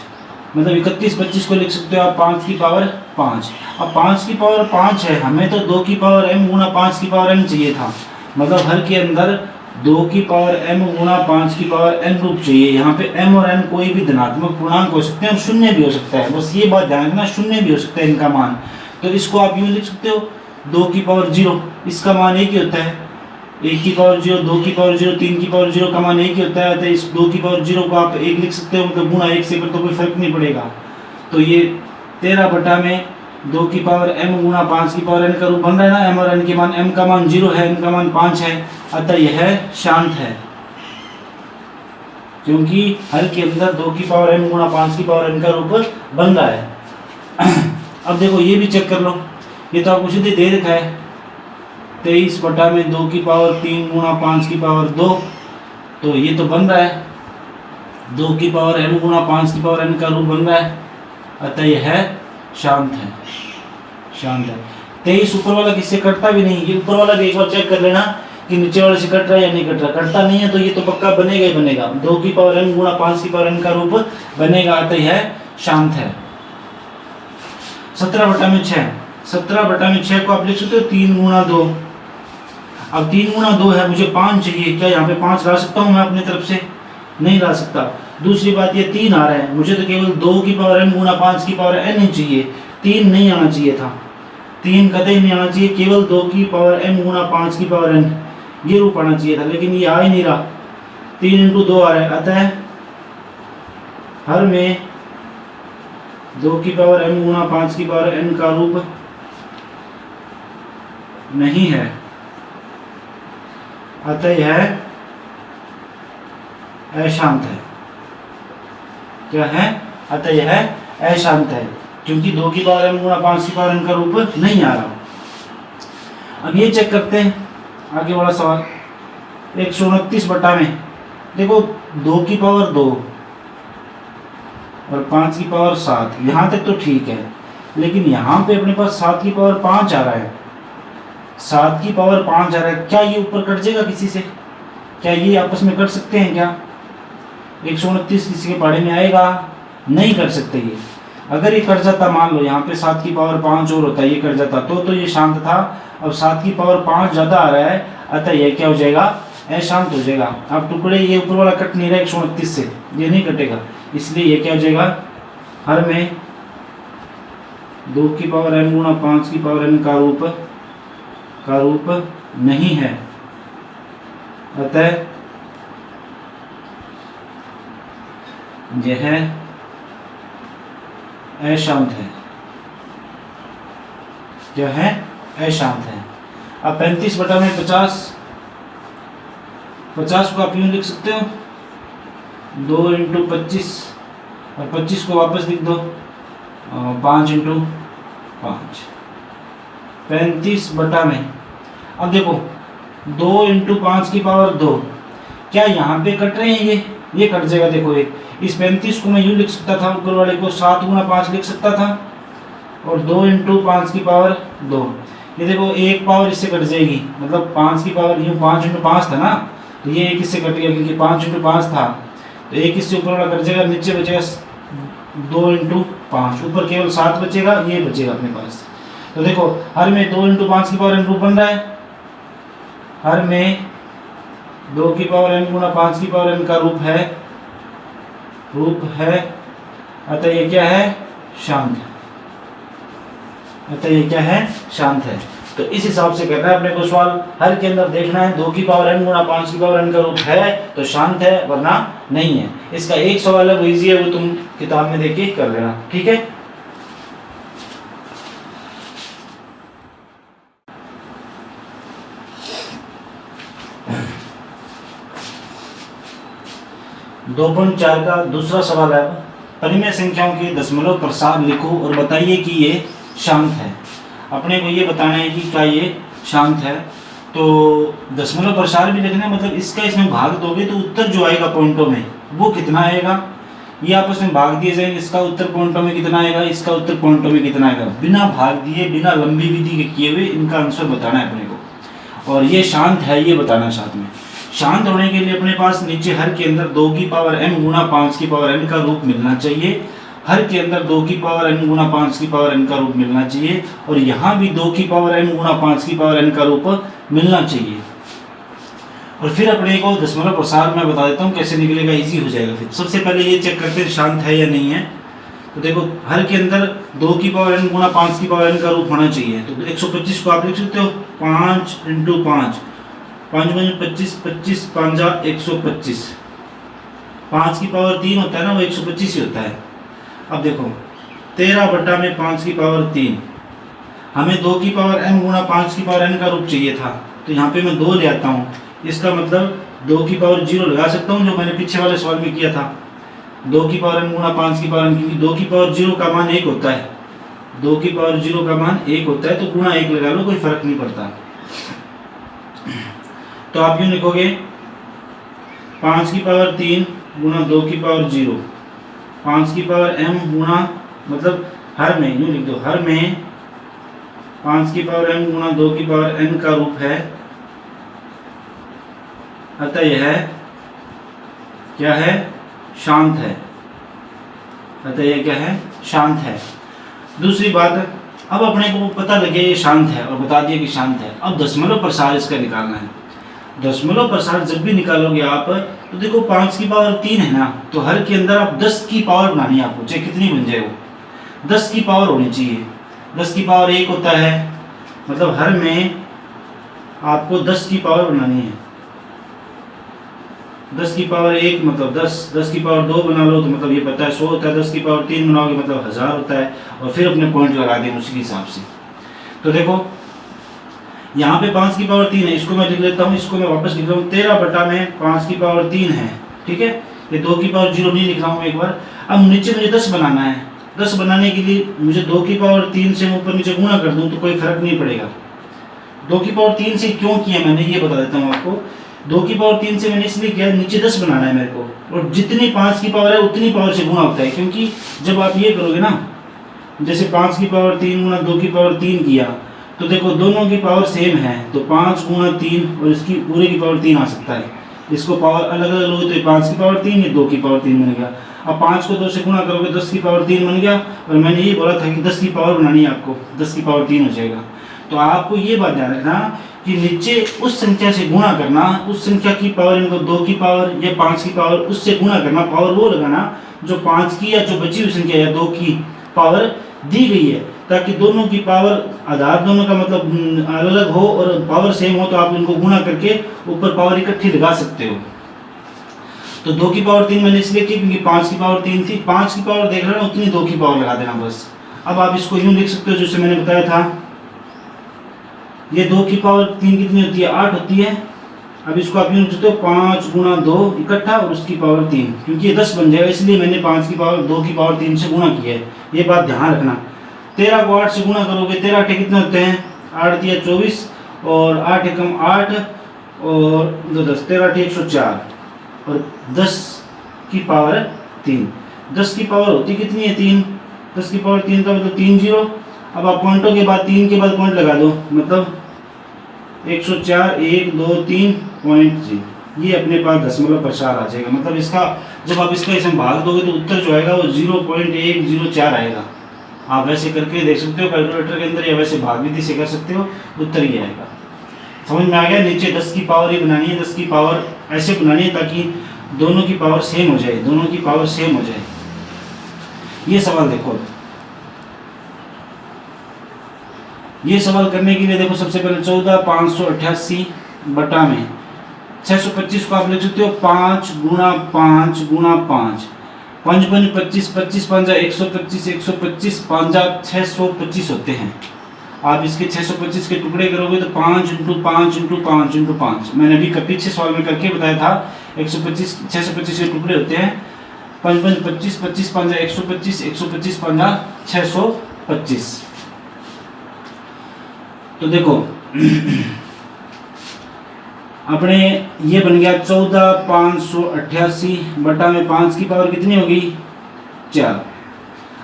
मतलब 31/25 को लिख सकते हो आप 5 की पावर 5। अब 5 की पावर 5 है, हमें तो 2 की पावर m गुणा 5 की पावर n चाहिए था, मतलब हर के अंदर 2 की पावर m गुणा 5 की पावर n रूप चाहिए। यहाँ पे m और n कोई भी धनात्मक पूर्णांक हो सकते हैं और शून्य भी हो सकता है, बस ये बात ध्यान रखना, शून्य भी हो सकता है इनका मान। तो इसको आप यूँ लिख सकते हो 2 की पावर 0, इसका मान एक ही होता है, 1 की पावर 0, 2 की पावर 0, 3 की पावर 0 का मान एक ही होता है। तो इस 2 की पावर 0 को आप 1 लिख सकते हो, मतलब गुणा 1 से कर तो कोई फर्क नहीं पड़ेगा। तो ये 13/2 की पावर m गुणा 5 की पावर n का रूप बन रहा है ना। m और n के मान, m का मान 0 है, n का मान 5 है, अतः यह शांत है, क्योंकि हर के अंदर 2 की पावर m गुणा 5 की पावर n का रूप बन रहा है। अब देखो ये भी चेक कर लो, ये तो आपको सीधे दे रखा है 23/2 की पावर 3 गुणा 5 की पावर 2, तो ये तो बन रहा है 2 की पावर m गुणा 5 की पावर n का रूप बन रहा है, अतः यह शांत है, शांत है। 23 ऊपर वाला किससे कटता भी नहीं, ये ऊपर वाला भी एक बार चेक कर लेना कि नीचे वाले से कट रहा है या नहीं कट रहा। कटता नहीं है तो ये तो पक्का बनेगा ही बनेगा, 2 की पावर m गुणा 5 की पावर n का रूप बनेगा, अतः यह शांत है। 17/6, 17/6 को आप लिख सकते हो 3 गुणा 2। अब 3 गुणा 2 है, मुझे 5 चाहिए, क्या यहाँ पे 5 ला सकता हूँ मैं अपनी तरफ से? नहीं ला सकता। दूसरी बात ये 3 आ रहा है, मुझे तो केवल 2 की पावर m गुणा 5 की पावर n ही चाहिए, 3 नहीं आना चाहिए था, 3 कतई नहीं आना चाहिए, केवल 2 की पावर m गुणा 5 की पावर n ये रूप आना चाहिए था, लेकिन ये आ ही नहीं रहा, 3 × 2 आ रहा है, अतः हर में 2 की पावर m गुणा 5 की पावर n का रूप नहीं है, अतः यह अशांत है। क्या है? अतः यह अशांत है, क्योंकि 2 की पावर m गुणा 5 की पावर n का रूप नहीं आ रहा। अब ये चेक करते हैं, आगे वाला सवाल 129 में देखो 2 की पावर 2 और 5 की पावर 7, यहाँ तक तो ठीक है, लेकिन यहाँ पे अपने पास 7 की पावर 5 आ रहा है, 7 की पावर 5 आ रहा है। क्या ये ऊपर कट जाएगा किसी से? क्या ये आपस में कट सकते हैं क्या? 129 किसी के पहाड़े में आएगा? नहीं कर सकते ये। अगर ये कट जाता, मान लो यहाँ पे 7 की पावर 5 और होता, ये कट जाता तो ये शांत था। अब 7 की पावर 5 ज़्यादा आ रहा है, अतः यह क्या हो जाएगा? अशांत हो जाएगा। अब टुकड़े ये ऊपर वाला कट नहीं रहा 129 से, ये नहीं कटेगा, इसलिए ये क्या हो जाएगा? हर में 2 की पावर m गुणा 5 की पावर n का रूप नहीं है, अतः यह अशांत है। क्या है? अशांत है। अब 35/50, 50 को आप यूँ लिख सकते हो 2 × 25 और 25 को वापस लिख दो 5 × 5, 35/। अब देखो 2 × 5 की पावर 2, क्या यहाँ पे कट रहे हैं? ये कट जाएगा। देखो इस 35 को मैं यूँ लिख सकता था, ऊपर वाले को 7 × 5 लिख सकता था, और 2 × 5 की पावर 2, ये देखो एक पावर इससे कट जाएगी, मतलब 5 की पावर यूँ 5 × 5 था ना, तो ये एक इससे कट गया क्योंकि 5 × 5 था, तो एक इससे ऊपर वाला कट जाएगा, नीचे बचेगा 2 × 5, ऊपर केवल 7 बचेगा, ये बचेगा अपने पास। तो देखो हर में 2 × 5 की पावर n रूप बन रहा है, हर में 2 की पावर n गुणा 5 की पावर n का रूप है। अतः ये क्या है? शांत है। अतः ये क्या है? शांत है। तो इस हिसाब से करना है अपने को सवाल। हर के अंदर देखना है 2 की पावर n गुणा 5 की पावर n का रूप है तो शांत है, वरना नहीं है। इसका एक सवाल है, वो इजी है, वो तुम किताब में देख के कर लेना, ठीक है। दो 2.4 का दूसरा सवाल है, परिमेय संख्याओं के दशमलव प्रसार लिखो और बताइए कि ये शांत है। अपने को ये बताना है कि क्या ये शांत है। तो दशमलव प्रसार भी लिखना है, मतलब इसका इसमें भाग दोगे तो उत्तर जो आएगा पॉइंटों में वो कितना आएगा, ये आपस में भाग दिए जाएंगे। इसका उत्तर पॉइंटों में कितना आएगा, इसका उत्तर पॉइंटों में कितना आएगा, बिना भाग दिए, बिना लंबी विधि के किए हुए इनका आंसर बताना है अपने को। और ये शांत है ये बताना साथ में। शांत होने के लिए अपने पास नीचे हर के अंदर 2 की पावर n गुणा 5 की पावर n का रूप मिलना चाहिए। हर के अंदर 2 की पावर n गुणा 5 की पावर n का रूप मिलना चाहिए, और यहाँ भी 2 की पावर n गुणा 5 की पावर n का रूप मिलना चाहिए। और फिर अपने को दशमलव प्रसार मैं बता देता हूँ कैसे निकलेगा, इजी हो जाएगा। फिर सबसे पहले ये चेक करते हैं शांत है या नहीं है। तो देखो हर के अंदर 2 की पावर n गुणा 5 की पावर n का रूप होना चाहिए। तो 125 को आप लिख सकते हो 5 × 5, 5 × 25, 25 5 125। 5 की पावर 3 होता है ना, वो 125 ही होता है। अब देखो 13/5 की पावर 3, हमें 2 की पावर n गुणा 5 की पावर n का रूप चाहिए था, तो यहाँ पे मैं 2 ले आता हूँ। इसका मतलब 2 की पावर 0 लगा सकता हूँ, जो मैंने पीछे वाले सवाल में किया था। 2 की पावर n गुणा 5 की पावर n, क्योंकि 2 की पावर 0 का मान 1 होता है, 2 की पावर 0 का मान 1 होता है, तो गुणा 1 लगा लो, कोई फर्क नहीं पड़ता। तो आप यूँ लिखोगे 5 की पावर 3 गुणा 2 की पावर 0, 5 की पावर m गुणा, मतलब हर में यूँ लिख दो, हर में 5 की पावर m गुणा 2 की पावर n का रूप है। अतः यह क्या है? शांत है। अतः यह क्या है? शांत है। दूसरी बात, अब अपने को पता लगे ये शांत है और बता दिया कि शांत है। अब दशमलव प्रसार इसका निकालना है। दशमलव प्रसार जब भी निकालोगे आप, तो देखो 5 की पावर 3 है ना, तो हर के अंदर आप 10 की पावर बनानी है आपको, चाहे कितनी बन जाए वो 10 की पावर होनी चाहिए। 10 की पावर 1 होता है, मतलब हर में आपको 10 की पावर बनानी है। 10 की पावर 1 मतलब 10, 10 की पावर 2 बना लो तो मतलब ये पता है 100 होता है, 10 की पावर 3 बनाओगे मतलब 1000 होता है, और फिर अपने पॉइंट लगा दें उसी के हिसाब से। तो देखो यहाँ पे 5 की पावर 3 है, इसको मैं लिख लेता हूँ, इसको मैं वापस लिख रहा हूँ 13/5 की पावर 3 है, ठीक है। ये 2 की पावर 0 नहीं लिख रहा हूँ एक बार। अब नीचे मुझे 10 बनाना है। 10 बनाने के लिए मुझे 2 की पावर 3 से ऊपर नीचे गुणा कर दूँ तो कोई फर्क नहीं पड़ेगा। 2 की पावर 3 से क्यों किया मैंने ये बता देता हूँ आपको। 2 की पावर 3 से मैंने इसलिए किया, नीचे 10 बनाना है मेरे को, और जितनी 5 की पावर है उतनी पावर से गुणा होता है। क्योंकि जब आप ये करोगे ना, जैसे 5 की पावर 3 गुणा 2 की पावर 3 किया, तो देखो दोनों की पावर सेम है, तो 5 गुणा 3 और इसकी पूरे की पावर 3 आ सकता है। इसको पावर अलग अलग लोगे तो 5 की पावर 3, ये 2 की पावर 3 बन गया। अब 5 को 2 से गुणा करोगे 10 की पावर 3 बन गया, और मैंने ये बोला था कि 10 की पावर बनानी है आपको, 10 की पावर 3 हो जाएगा। तो आपको ये बात ध्यान रखना कि नीचे उस संख्या से गुणा करना, उस संख्या की पावर इनको 2 की पावर या 5 की पावर उससे गुणा करना, पावर वो लगाना जो 5 की या जो बची हुई संख्या या 2 की पावर दी गई है, ताकि दोनों की पावर आधार दोनों का मतलब अलग अलग हो और पावर सेम हो, तो आप इनको गुणा करके ऊपर पावर इकट्ठी लगा सकते हो। तो 2 की पावर 3 मैंने इसलिए की क्योंकि 5 की पावर 3 थी, 5 की पावर देख रहे हो उतनी 2 की पावर लगा देना बस। अब आप इसको यूँ लिख सकते हो जैसे मैंने बताया था, ये 2 की पावर 3 कितनी होती है? 8 होती है। अब इसको आप यूँ लिख सकते हो 5 गुणा 2 इकट्ठा और उसकी पावर 3, क्योंकि ये 10 बन जाएगा, इसलिए मैंने 5 की पावर 2 की पावर 3 से गुणा किया है। ये बात ध्यान रखना। 13 को 8 से गुणा करोगे, 13 8 कितने होते हैं? 8 दिया 24, और 8 एकम 8 और 2 10, 13 8 104, और 10 की पावर 3। 10 की पावर होती कितनी है? 3। 10 की पावर 3 का मतलब 3 0। अब आप पॉइंटों के बाद 3 के बाद पॉइंट लगा दो, मतलब 104 1 2 3 पॉइंट जी, ये अपने पास दशमलव प्रसार आ जाएगा। मतलब इसका जब आप इसका इसमें भाग दोगे तो उत्तर जो आएगा वो 0.104 आएगा। आप वैसे करके देख सकते हो कैलकुलेटर के अंदर, या वैसे भाग विधि से कर सकते हो, उत्तर ही आएगा। समझ में आ गया। नीचे 10 की पावर ही बनानी है, 10 की पावर ऐसे बनानी है ताकि दोनों की पावर सेम हो जाए, दोनों की पावर सेम हो जाए। ये सवाल देखो, ये सवाल करने के लिए देखो सबसे पहले 14,588 बटा में 625 को आप लिख सकते हो 5 गुणा 5 गुणा 5, 5 पंज 25, 25 पंजा 125, 125 पंजा 625 होते हैं। आप इसके 625 के टुकड़े करोगे तो 5 इंटू 5 इंटू 5 इंटू 5, मैंने अभी पीछे सवाल में करके बताया था 125 625 के टुकड़े होते हैं। 5 पंज 25, 25 पंजा 125, 125 पंजा 625। तो देखो अपने ये बन गया 14,588 बटा में 5 की पावर कितनी होगी 4।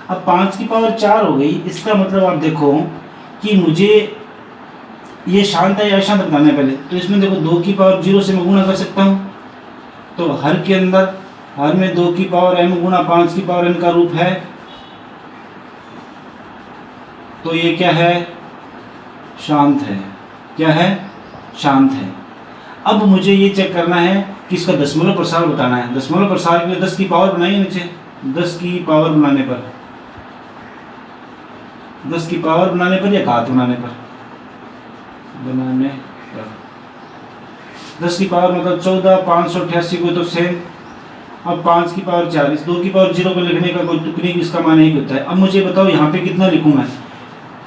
अब 5 की पावर 4 हो गई, इसका मतलब आप देखो कि मुझे ये शांत है या अशांत बताना है पहले। तो इसमें देखो 2 की पावर 0 से मैं गुणा कर सकता हूँ, तो हर के अंदर हर में 2 की पावर m गुणा 5 की पावर n का रूप है, तो ये क्या है शांत है। क्या है शांत है। अब मुझे ये चेक करना है कि इसका दशमलव प्रसार बताना है। दशमलव प्रसार के लिए 10 की पावर बनाइए नीचे, 10 की पावर बनाने पर, 10 की पावर बनाने पर या घात बनाने पर, 10 की पावर मतलब 14,588 को तो सेम। अब 5 की पावर 4, इस 2 की पावर 0 को लिखने का कोई तुक नहीं, इसका मान एक होता है। अब मुझे बताओ यहाँ पे कितना लिखूँ मैं,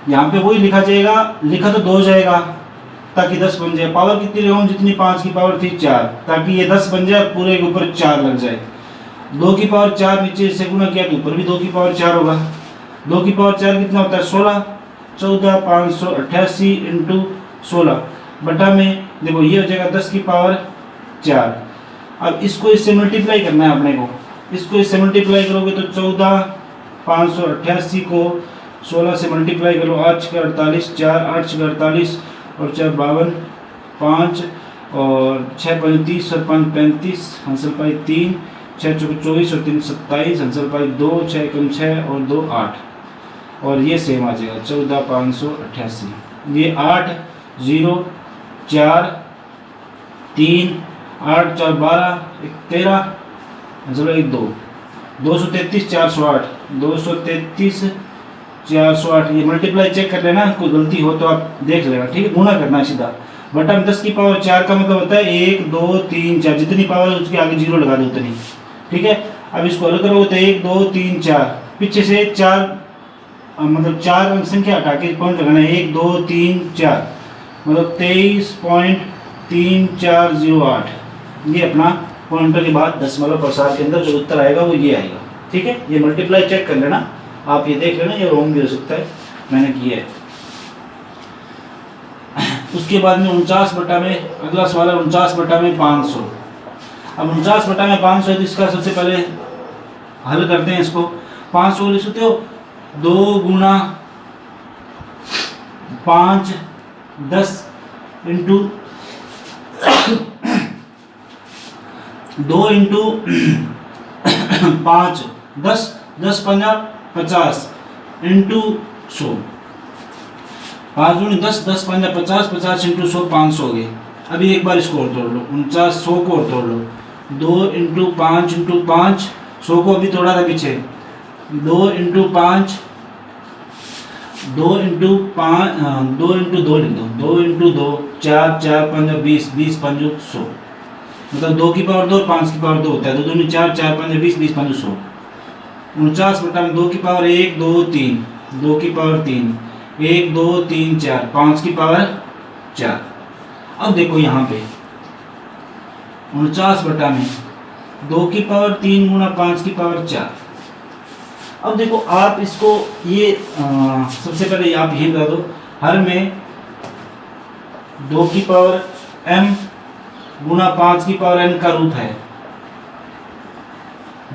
यहाँ पे वही लिखा जाएगा, लिखा तो 2 जाएगा ताकि 10 बन जाए। पावर कितनी लगाऊं जितनी 5 की पावर थी 4, ताकि ये 10 बन जाए, पूरे के ऊपर 4 लग जाए। 2 की पावर 4 नीचे से गुना किया तो ऊपर भी 2 की पावर 4 होगा। 2 की पावर 4 कितना होता है 16, 14,588 इंटू 16 बटा में देखो ये हो जाएगा 10 की पावर 4। अब इसको इससे मल्टीप्लाई करना है अपने को, इसको इससे मल्टीप्लाई करोगे तो 14,588 को 16 से मल्टीप्लाई करो, 8 छः 48, 4 8 छः 48 और 4 52, 5 और 6 35 और 5 35, हंसल पाई 3, 6 चौके 24 और 3 27, हंसल पाई 2, 6 कम 6 और 2 8, और ये सेम आ जाएगा 14,588। ये 8 0 4 3 8 4 12 13 हंसल पाई 2, 233 408, 233 408। ये मल्टीप्लाई चेक कर लेना, कोई गलती हो तो आप देख लेना, ठीक है। गुणा करना है सीधा, बटा में 10 की पावर 4 का मतलब होता है 1 2 3 4, जितनी पावर है उसके आगे 0 लगा दो उतनी, ठीक है। अब इसको हल करोगे तो 1 2 3 4, पीछे से 4 मतलब 4 अंक संख्या हटा के पॉइंट लगाना है, 1 2 3 4 मतलब 23.3408। ये अपना पॉइंटर के बाद दशमलव प्रसार के अंदर जो उत्तर आएगा वो ये आएगा, ठीक है। ये मल्टीप्लाई चेक कर लेना, आप ये देख लेना, ये रॉन्ग भी हो सकता है, मैंने किया है। उसके बाद में 49 बटा में अगला सवाल है 49 बटा में 500। अब 49 बटा में 500 है तो इसका सबसे पहले हल करते हैं। इसको 500 लिख सकते हो 2 गुणा 5 10 इंटू 2 इंटू 5 10, 10 50 50 इंटू 100, 5 दूनी 10, 10 पंजा 50, 50 इंटू 100 500 हो गए। अभी एक बार इसको और तोड़ लो, 49 100 को और तोड़ लो, 2 इंटू 5 इंटू 5, 100 को अभी तोड़ा था पीछे, 2 इंटू 5 2 इंटू 5 2 इंटू 2 लिख दो, 2 इंटू 2 4 4 पंजा 20, 20 पंजो 100, मतलब 2 की पावर 2 और 5 की पावर 2 होता है, 2 दूनी 4 4 पंजा 20, 20 पंजो 100। 49 बटा में 2 की पावर 1 2 3, 2 की पावर 3 1 2 3 4, 5 की पावर 4। अब देखो यहाँ पे 49 बटा में 2 की पावर 3 गुणा 5 की पावर 4। अब देखो आप इसको ये सबसे पहले आप ये बता दो, हर में 2 की पावर m गुणा 5 की पावर n का रूप है,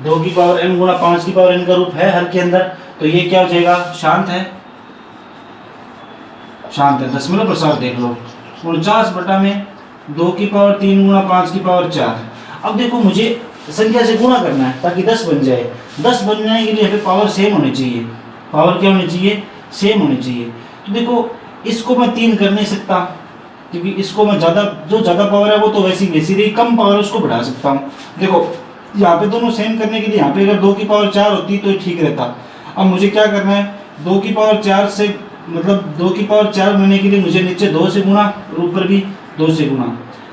2 की पावर m गुणा 5 की पावर n का रूप है हर के अंदर, तो ये क्या हो जाएगा शांत है, शांत है। दशमलव प्रसार देख लो 49 बटा में 2 की पावर 3 गुणा 5 की पावर 4। अब देखो मुझे संख्या से गुणा करना है ताकि 10 बन जाए, 10 बनने के लिए यहाँ पे पावर सेम होनी चाहिए, पावर क्या होनी चाहिए, सेम होनी चाहिए। तो देखो इसको मैं 3 कर नहीं सकता, क्योंकि इसको मैं जो ज़्यादा पावर है वो तो वैसी वैसी रही, कम पावर उसको बढ़ा सकता हूँ। देखो यहाँ पे दोनों सेम करने के लिए यहाँ पे अगर 2 की पावर 4 होती तो ठीक रहता। अब मुझे क्या करना है, 2 की पावर 4 से मतलब 2 की पावर 4 बनने के लिए मुझे नीचे 2 से गुणा और ऊपर भी 2 से गुणा।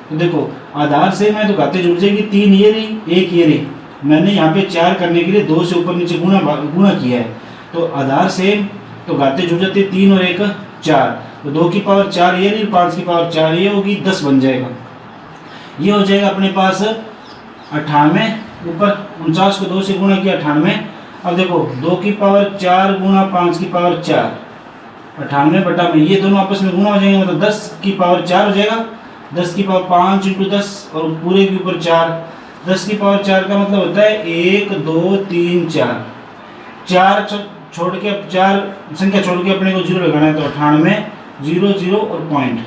तो देखो आधार से मैं तो घाते जुड़ जाएगी, 3 ये रही 1 ये रही, मैंने यहाँ पे 4 करने के लिए 2 से ऊपर नीचे गुणा किया है, तो आधार सेम तो घाते जुड़ जाते 3 और 1 4, तो 2 की पावर 4 ये रही, 5 की पावर 4 ये होगी, 10 बन जाएगा। ये हो जाएगा अपने पास 98, ऊपर 49 को 2 से गुणा किया 98। अब देखो 2 की पावर 4 गुणा 5 की पावर 4, 98 बटा में ये दोनों आपस में गुणा हो जाएंगे, मतलब 10 की पावर 4 हो जाएगा, 10 की पावर 5 × 10 और पूरे के ऊपर 4, 10 की पावर 4 का मतलब होता है 1 2 3 4, 4 छोड़ के, अब 4 संख्या छोड़ के अपने को 0 लगाना है, तो 98 0 0 और पॉइंट,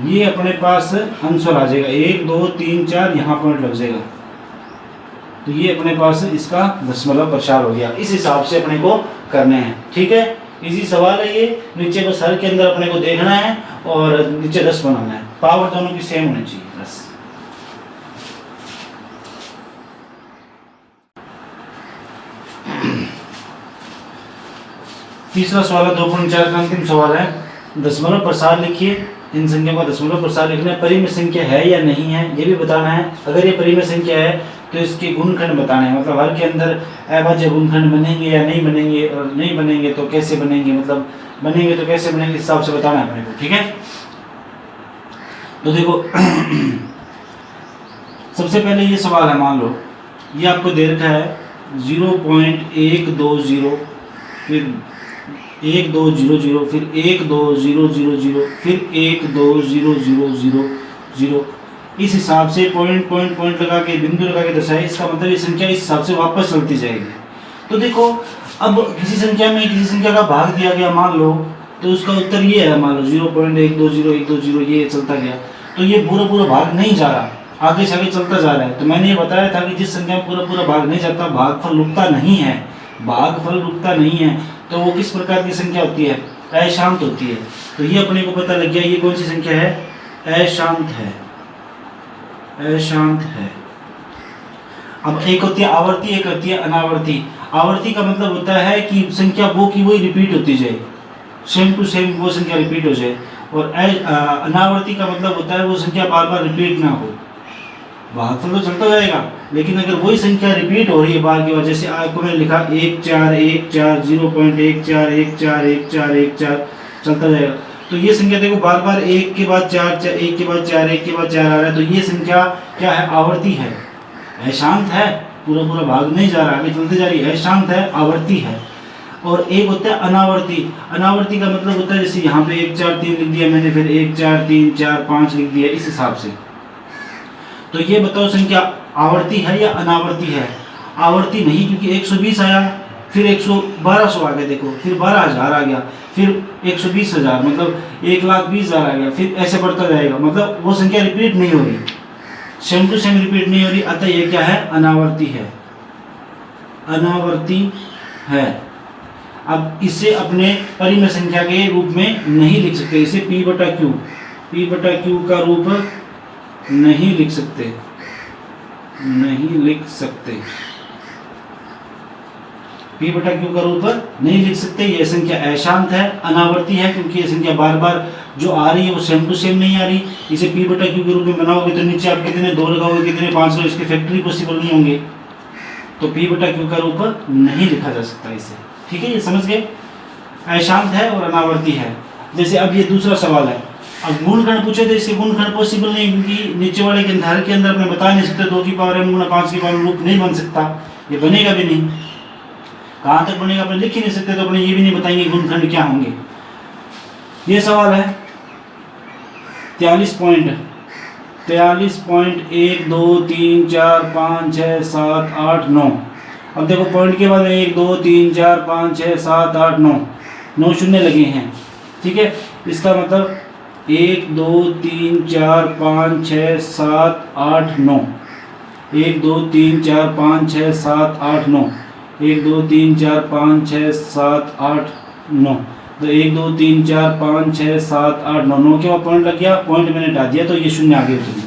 ये अपने पास आंसर आ जाएगा, 1 2 3 4 यहाँ पॉइंट लग जाएगा। तो ये अपने पास इसका दशमलव प्रसार हो गया। इस हिसाब से अपने को करने हैं, ठीक है। इजी सवाल है ये, नीचे को सर के अंदर अपने को देखना है और नीचे 10 बनाना है, पावर दोनों की सेम होनी चाहिए बस। तीसरा सवाल है 2.4 का अंतिम सवाल है, दशमलव प्रसार लिखिए। इन संख्याओं का दशमलव प्रसार लिखना है, परिमेय संख्या है या नहीं है ये भी बताना है। अगर ये परिमेय संख्या है तो इसके गुणनखंड बताने हैं, मतलब हर के अंदर अभाज्य गुणनखंड बनेंगे या नहीं बनेंगे, और नहीं बनेंगे तो कैसे बनेंगे, मतलब बनेंगे तो कैसे बनेंगे, इस हिसाब से बताना है अपने को, ठीक है। तो देखो सबसे पहले ये सवाल है, मान लो ये आपको दे रखा है 0.120, फिर 1200, फिर 12000, फिर 12000, इस हिसाब से पॉइंट लगा के, बिंदु लगा के दर्शाए। इसका मतलब ये संख्या इस हिसाब से वापस चलती जाएगी। तो देखो अब किसी संख्या में किसी संख्या का भाग दिया गया मान लो, तो उसका उत्तर ये है, मान लो 0.120 ये चलता गया, तो ये पूरा भाग नहीं जा रहा, आगे से आगे चलता जा रहा है। तो मैंने ये बताया था कि जिस संख्या में पूरा भाग नहीं जाता, भागफल रुकता नहीं है, भागफल रुकता नहीं है, तो वो किस प्रकार की संख्या होती है, अशांत होती है। तो ये अपने को पता लग गया, ये कौन सी संख्या है, अशांत है, अशांत है। अब एक होती है आवर्ती, एक होती है अनावर्ती। आवर्ती का मतलब होता है कि संख्या वो की वही रिपीट होती जाए, सेम टू सेम वो संख्या रिपीट हो जाए, और अनावर्ती का मतलब होता है वो संख्या बार बार रिपीट ना हो। भागफल तो चलता जाएगा, लेकिन अगर वही संख्या रिपीट हो रही है बार की वजह से, आपको मैंने लिखा 1 4 1 4 0.14 1 4 1 4 1 4 चलता जाएगा, तो ये संख्या देखो बार बार 1 के बाद 4 1 के बाद 4 1 के बाद 4 आ रहा है, तो ये संख्या क्या है, आवर्ती है, अशांत है, पूरा भाग नहीं जा रहा, आगे चलते जा रही है, अशांत है, आवर्ती है। और एक होता है अनावर्ती। अनावर्ती का मतलब होता है जैसे यहाँ पे 1 4 3 लिख दिया मैंने, फिर 1 4 3 4 5 लिख दिया, इस हिसाब से। तो ये बताओ संख्या आवर्ती है या अनावर्ती है। आवर्ती नहीं, क्योंकि 120 आया, फिर 1200 आ गया, देखो फिर 12000 आ गया, फिर 120,000, मतलब 1,20,000 आ गया, फिर ऐसे बढ़ता जाएगा, मतलब वो संख्या रिपीट नहीं हो रही, सेम टू सेम रिपीट नहीं हो रही, अतः ये क्या है, अनावर्ती है, अनावर्ती है। अब इसे अपने परिमेय संख्या के रूप में नहीं लिख सकते, इसे P/Q का रूप नहीं लिख सकते, नहीं लिख सकते, P/Q का रूप नहीं लिख सकते। यह संख्या अशांत है, अनावर्ती है, क्योंकि यह संख्या बार बार जो आ रही है वो सेम टू सेम नहीं आ रही। इसे P/Q के रूप में बनाओगे तो नीचे आप कितने 2 लगाओगे, कितने 500, इसके फैक्टरी पॉसिबल नहीं होंगे, तो P/Q का रूप नहीं लिखा जा सकता इसे, ठीक है, ये समझ गए। अशांत है और अनावर्ती है। जैसे अब ये दूसरा सवाल है, अब गुणनखंड पूछे तो इसके गुणनखंड पॉसिबल नहीं, क्योंकि नीचे वाले के अंदर के अंदर अपने बता नहीं सकते, 2 की पावर m गुणा 5 की पावर रूप नहीं बन सकता, ये बनेगा भी नहीं, कहाँ तक बनेगा अपने लिख ही नहीं सकते, तो अपने ये भी नहीं बताएंगे गुणनखंड क्या होंगे। ये सवाल है 43 पॉइंट 1 2 3 4 5 6 7 8 9। अब देखो पॉइंट के बाद 1 2 3 4 5 6 7 8 9 शून्य लगे हैं, ठीक है। इसका मतलब 1 2 3 4 5 6 7 8 9, 1 2 3 4 5 6 7 8 9, 1 2 3 4 5 6 7 8 9। तो 1 2 3 4 5 6 7 8 9, 9 के बाद पॉइंट लग गया, पॉइंट मैंने हटा दिया तो ये शून्य आगे उतरी।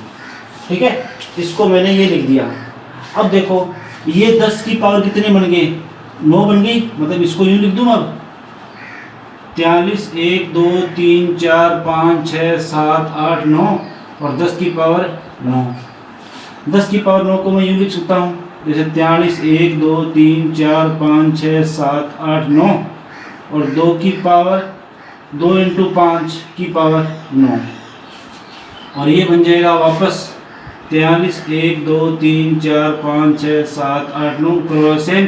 ठीक है, इसको मैंने ये लिख दिया। अब देखो ये 10 की पावर कितने बन गए, 9 बन गई, मतलब इसको यूँ लिख दूँ अब 43 1 2 3 4 5 6 7 8 9 और 10 की पावर 9। 10 की पावर 9 को मैं यूँ लिख सकता हूँ जैसे 43 1 2 3 4 5 6 7 8 9 और 2 की पावर 2 × 5 की पावर 9 और ये बन जाएगा वापस 43 1 2 3 4 5 6 7 8 9 ऊपर सेम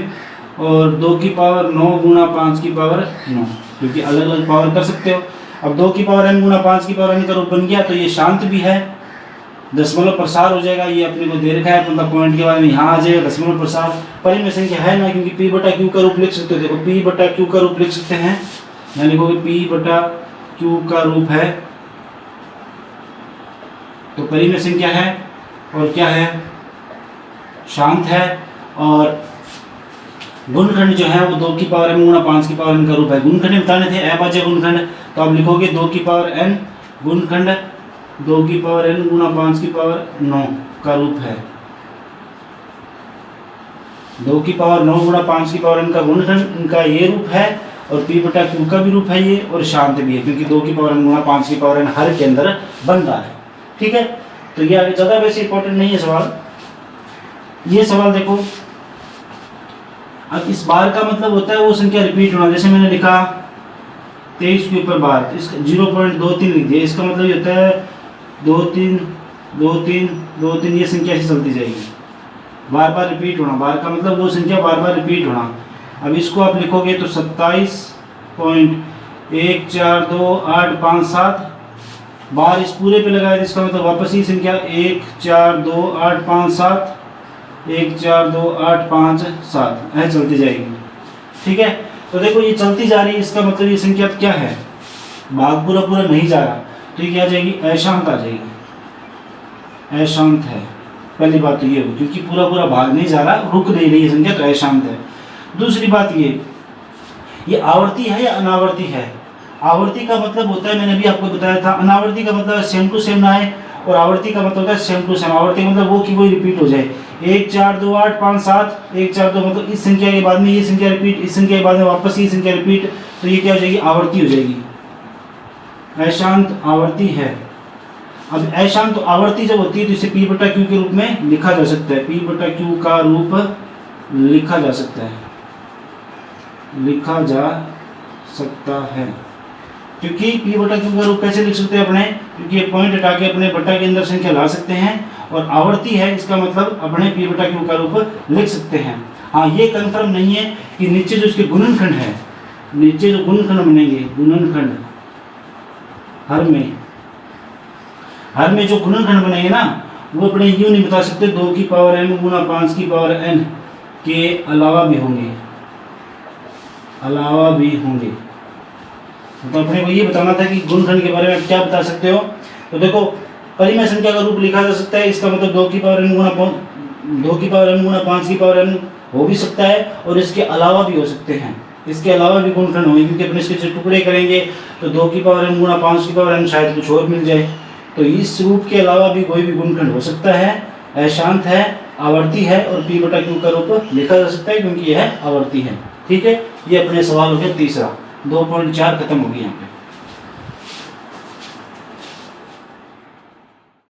और 2 की पावर 9 × 5 की पावर 9, क्योंकि अलग अलग पावर कर सकते हो। अब 2 की पावर n × 5 की पावर n का रूप बन गया तो ये शांत भी है, दशमलव प्रसार हो जाएगा। ये अपने को दे रखा है, मतलब पॉइंट के बारे में यहाँ आ जाएगा दशमलव प्रसार। परिमेय संख्या है ना, क्योंकि p/q का रूप लिख सकते हो। देखो p/q का रूप लिख सकते हैं, यानी लिखोगे p/q का रूप है तो परिमेय संख्या है और क्या है, शांत है। और गुणनखंड जो है वो 2 की पावर m × 5 की पावर n का रूप है। गुणनखंड बताने थे अभाज्य गुणनखंड, तो आप लिखोगे 2 की पावर n गुणनखंड 2 की पावर n × 5 की पावर 9 का रूप है। 2 की पावर 9 × 5 की पावर n का गुणनखंड इनका ये रूप है और p/q का भी रूप है ये, और शांत भी है क्योंकि 2 की पावर n × 5 की पावर n हर के अंदर बन रहा है। ठीक है, तो ये आगे ज़्यादा वैसे इंपॉर्टेंट नहीं है सवाल। ये सवाल देखो, अब इस बार का मतलब होता है वो संख्या रिपीट होना। जैसे मैंने लिखा 23 के ऊपर बार, तो इसका 0.23 लिख दिया, इसका मतलब ये होता है 2 3 2 3 2 3, ये संख्या ऐसे चलती जाएगी, बार बार रिपीट होना। बार का मतलब वो संख्या बार बार रिपीट होना। अब इसको आप लिखोगे तो 27.142857 बार इस पूरे पे लगाया, जिसका मतलब वापस ही संख्या 142857 142857 ऐसे चलती जाएगी। ठीक है, तो देखो ये चलती जा रही है, इसका मतलब ये संख्या क्या है, भाग पूरा पूरा नहीं जा रहा, तो ये क्या आ जाएगी, अशांत आ जाएगी। अशांत है, पहली बात तो ये हो, क्योंकि पूरा पूरा भाग नहीं जा रहा, रुक नहीं रही है संख्या, तो अशांत है। दूसरी बात ये आवर्ती है या अनावर्ती है। आवर्ती का मतलब होता है, मैंने अभी आपको बताया था, अनावर्ती का मतलब सेम टू सेम ना है, और आवर्ती का मतलब होता है सेम टू सेम। आवर्ती मतलब वो कि वो रिपीट हो जाए, 1 4 2 8 5 7 1 4 2, मतलब इस संख्या के बाद में ये संख्या रिपीट, इस संख्या के बाद में वापस ये संख्या रिपीट, तो ये क्या हो जाएगी, आवर्ती हो जाएगी। अशांत आवर्ती है। अब अशांत आवर्ती जब होती है तो इसे p/q के रूप में लिखा जा सकता है, p/q का रूप लिखा जा सकता है, क्योंकि p/q का रूप कैसे लिख सकते हैं अपने, क्योंकि ये पॉइंट हटा के अपने बट्टा के अंदर संख्या ला सकते हैं, और आवर्ती है इसका मतलब अपने p/q का रूप लिख सकते हैं। हाँ, ये कंफर्म नहीं है कि नीचे जो इसके गुणनखंड है, नीचे जो गुणनखंड बनेंगे, गुणनखंड हर में जो गुणनखंड बनेंगे ना, वो अपने यूँ नहीं बता सकते 2 की पावर m × 5 की पावर n के अलावा भी होंगे। तो अपने को ये बताना था कि गुणनखंड के बारे में क्या बता सकते हो। तो देखो, परिमेय संख्या का रूप लिखा जा सकता है, इसका मतलब 2 की पावर n × 5 की पावर n हो भी सकता है, और इसके अलावा भी हो सकते हैं, इसके अलावा भी गुणनखंड होंगे, क्योंकि अपने इसके टुकड़े करेंगे तो 2 की पावर n × 5 की पावर n शायद कुछ और मिल जाए। तो इस रूप के अलावा भी कोई भी गुणनखंड हो सकता है, अशांत है, आवर्ती है, और p/q का रूप लिखा जा सकता है क्योंकि यह आवर्ती है। ठीक है, ये अपने सवाल हो गया तीसरा, 2.4 खत्म हो गया यहाँ पे।